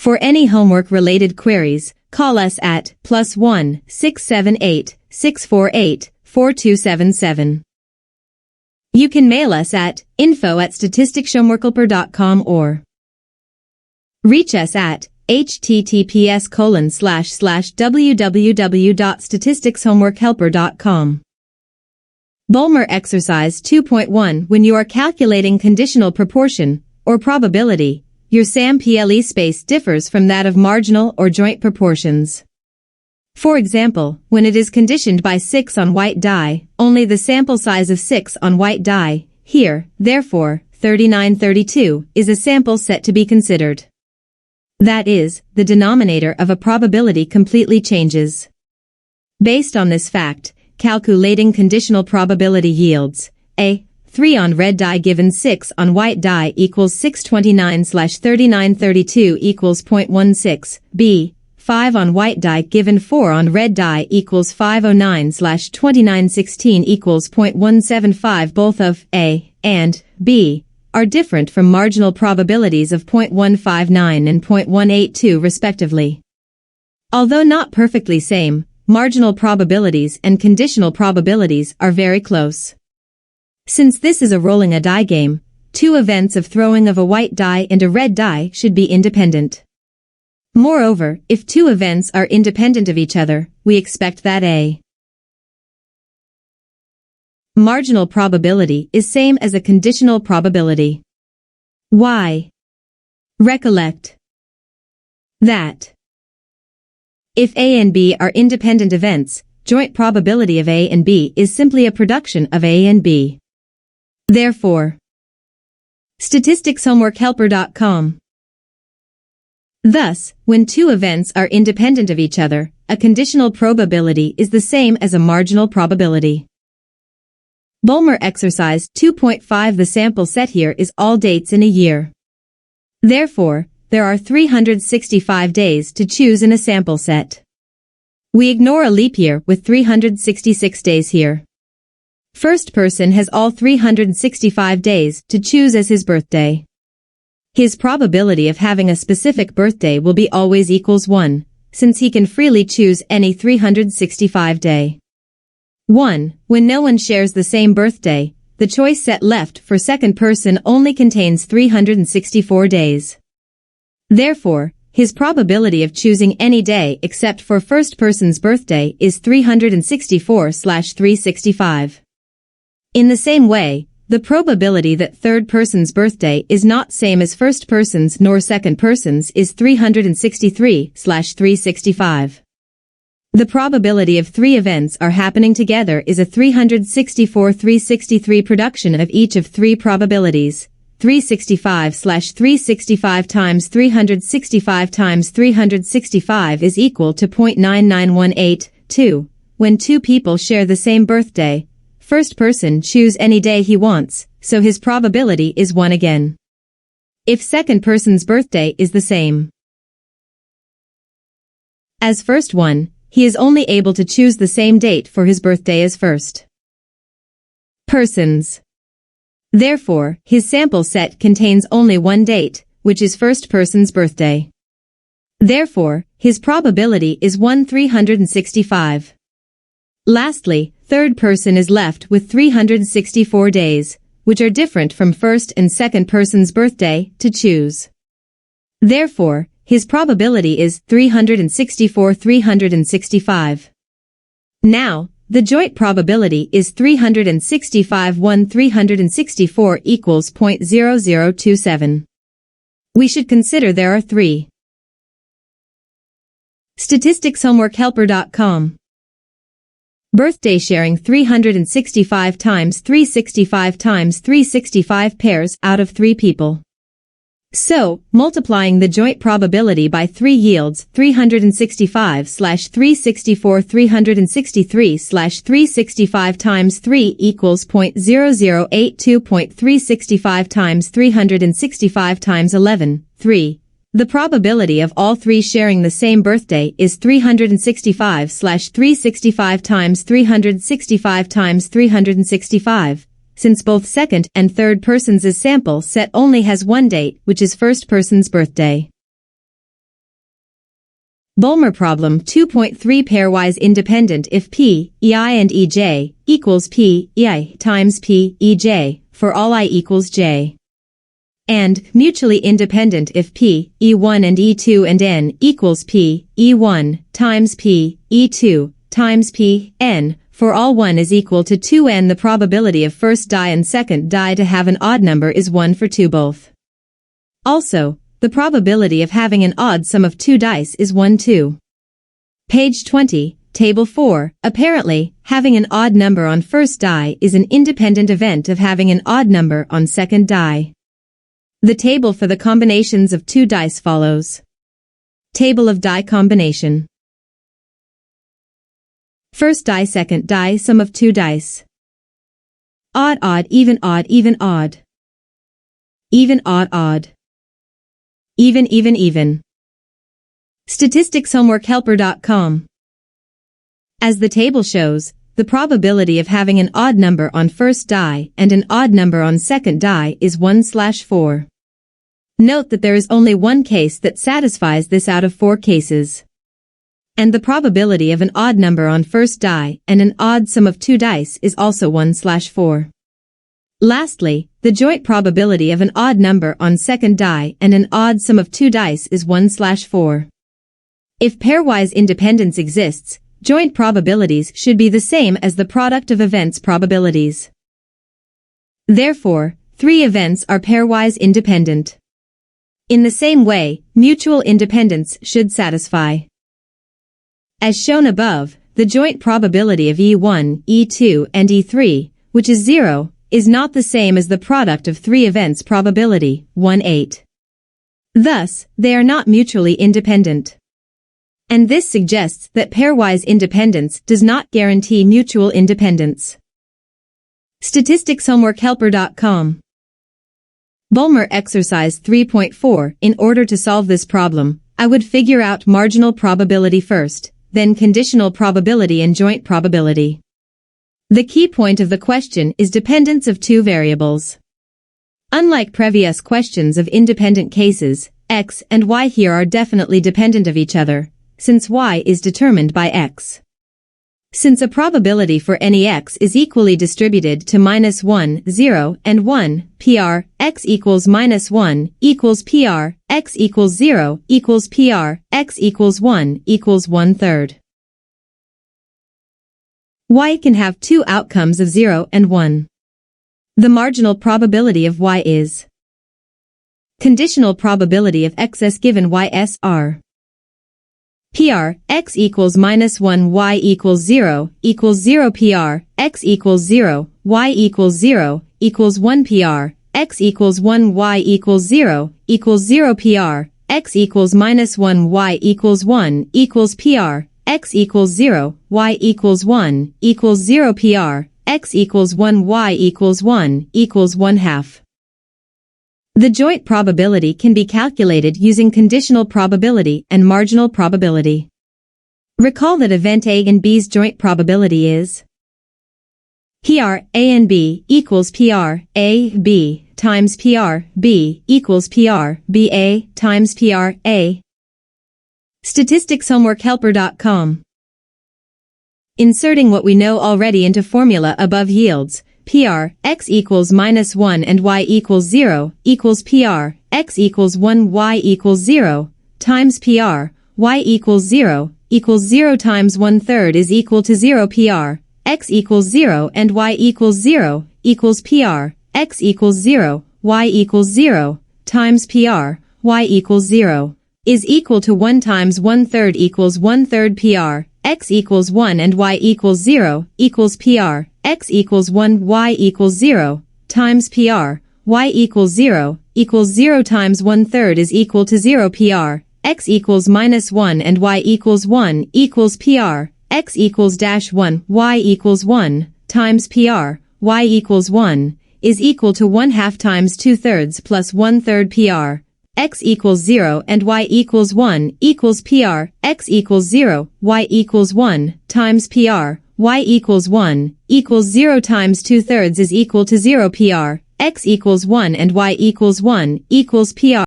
For any homework-related queries, call us at +1 678 648 4277. You can mail us at info@statisticshomeworkhelper.com or reach us at https://www.statisticshomeworkhelper.com. Bulmer exercise 2.1. When you are calculating conditional proportion, or probability, your SAM-PLE space differs from that of marginal or joint proportions. For example, when it is conditioned by 6 on white die, only the sample size of 6 on white die, here, therefore, 3932, is a sample set to be considered. That is, the denominator of a probability completely changes. Based on this fact, calculating conditional probability yields, A. 3 on red die given 6 on white die equals 629/3932 equals 0.16, B. 5 on white die given 4 on red die equals 509/2916 equals 0.175. Both of A and B are different from marginal probabilities of 0.159 and 0.182 respectively. Although not perfectly same, marginal probabilities and conditional probabilities are very close. Since this is a rolling a die game, two events of throwing of a white die and a red die should be independent. Moreover, if two events are independent of each other, we expect that A marginal probability is same as a conditional probability. Why? Recollect that if A and B are independent events, joint probability of A and B is simply a production of A and B. Therefore, statisticshomeworkhelper.com. Thus, when two events are independent of each other, a conditional probability is the same as a marginal probability. Bulmer exercise 2.5. The sample set here is all dates in a year. Therefore, there are 365 days to choose in a sample set. We ignore a leap year with 366 days here. First person has all 365 days to choose as his birthday. His probability of having a specific birthday will be always equals 1, since he can freely choose any 365 day. 1. When no one shares the same birthday, the choice set left for second person only contains 364 days. Therefore, his probability of choosing any day except for first person's birthday is 364/365. In the same way, the probability that third person's birthday is not same as first person's nor second person's is 363/365. The probability of three events are happening together is a 364/363 production of each of three probabilities. 365/365 times 365 times 365 is equal to 0.9918, When two people share the same birthday, first person choose any day he wants, so his probability is 1 again. If second person's birthday is the same as first one, he is only able to choose the same date for his birthday as first person's. Therefore, his sample set contains only one date, which is first person's birthday. Therefore, his probability is 1/365. Lastly, third person is left with 364 days, which are different from first and second person's birthday, to choose. Therefore, his probability is 364/365. Now, the joint probability is 365/364 equals 0.0027. We should consider there are three. statisticshomeworkhelper.com. Birthday sharing 365 times 365 times 365 pairs out of 3 people. So, multiplying the joint probability by 3 yields 365/364/363/365 times 3 equals 0.0082. 365 times 365 times 11, 3. The probability of all 3 sharing the same birthday is 365/365 times 365 times 365. Since both second and third persons' sample set only has one date, which is first person's birthday. Bulmer problem 2.3 pairwise independent if P, EI and EJ equals P, EI times P, EJ for all I equals J. And mutually independent if P, E1 and E2 and N equals P, E1 times P, E2 times P, N for all 1 is equal to 2N. The probability of first die and second die to have an odd number is 1 for 2 both. Also, the probability of having an odd sum of 2 dice is 1 2. Page 20, Table 4. Apparently, having an odd number on first die is an independent event of having an odd number on second die. The table for the combinations of 2 dice follows. Table of die combination. First die, second die, sum of 2 dice. Odd, odd, even, odd, even, odd. Even, odd, odd. Even, even, even. Statisticshomeworkhelper.com. As the table shows, the probability of having an odd number on first die and an odd number on second die is 1/4. Note that there is only one case that satisfies this out of 4 cases. And the probability of an odd number on first die and an odd sum of 2 dice is also 1/4. Lastly, the joint probability of an odd number on second die and an odd sum of 2 dice is 1/4. If pairwise independence exists, joint probabilities should be the same as the product of events probabilities. Therefore, 3 events are pairwise independent. In the same way, mutual independence should satisfy. As shown above, the joint probability of E1, E2, and E3, which is 0, is not the same as the product of 3 events probability, 1/8. Thus, they are not mutually independent. And this suggests that pairwise independence does not guarantee mutual independence. Statisticshomeworkhelper.com. Bulmer exercise 3.4. In order to solve this problem, I would figure out marginal probability first, then conditional probability and joint probability. The key point of the question is dependence of 2 variables. Unlike previous questions of independent cases, x and y here are definitely dependent of each other, since y is determined by x. Since a probability for any x is equally distributed to -1, 0, and 1, PR, x equals -1, equals PR, x equals 0, equals PR, x equals 1, equals 1/3. Y can have 2 outcomes of 0 and 1. The marginal probability of y is conditional probability of xs given ys are PR, x equals -1, y equals 0 PR, x equals 0, y equals 0, equals 1 PR, x equals 1, y equals 0 PR, x equals -1, y equals 1, equals PR, x equals 0, y equals 1, equals 0 PR, x equals 1, y equals 1, equals 1/2. The joint probability can be calculated using conditional probability and marginal probability. Recall that event A and B's joint probability is PR A and B equals PR A B times PR B equals PR B A times PR A. Statisticshomeworkhelper.com. Inserting what we know already into formula above yields PR, x equals -1 and y equals 0, equals PR, x equals 1, y equals 0, times PR, y equals 0, equals 0 times 1/3 is equal to 0 PR, x equals 0 and y equals 0, equals PR, x equals 0, y equals 0, times PR, y equals 0, is equal to 1 times 1/3 equals 1/3 PR, x equals 1 and y equals 0, equals PR, x equals 1, y equals 0, times PR, y equals 0, equals 0 times 1/3 is equal to 0 PR, x equals -1 and y equals 1, equals PR, x equals -1, y equals 1, times PR, y equals 1, is equal to 1/2 times 2/3 plus 1/3 PR, x equals 0 and y equals 1, equals PR, x equals 0, y equals 1, times PR, y equals 1, equals 0 times 2/3 is equal to 0 PR, x equals 1 and y equals 1, equals PR.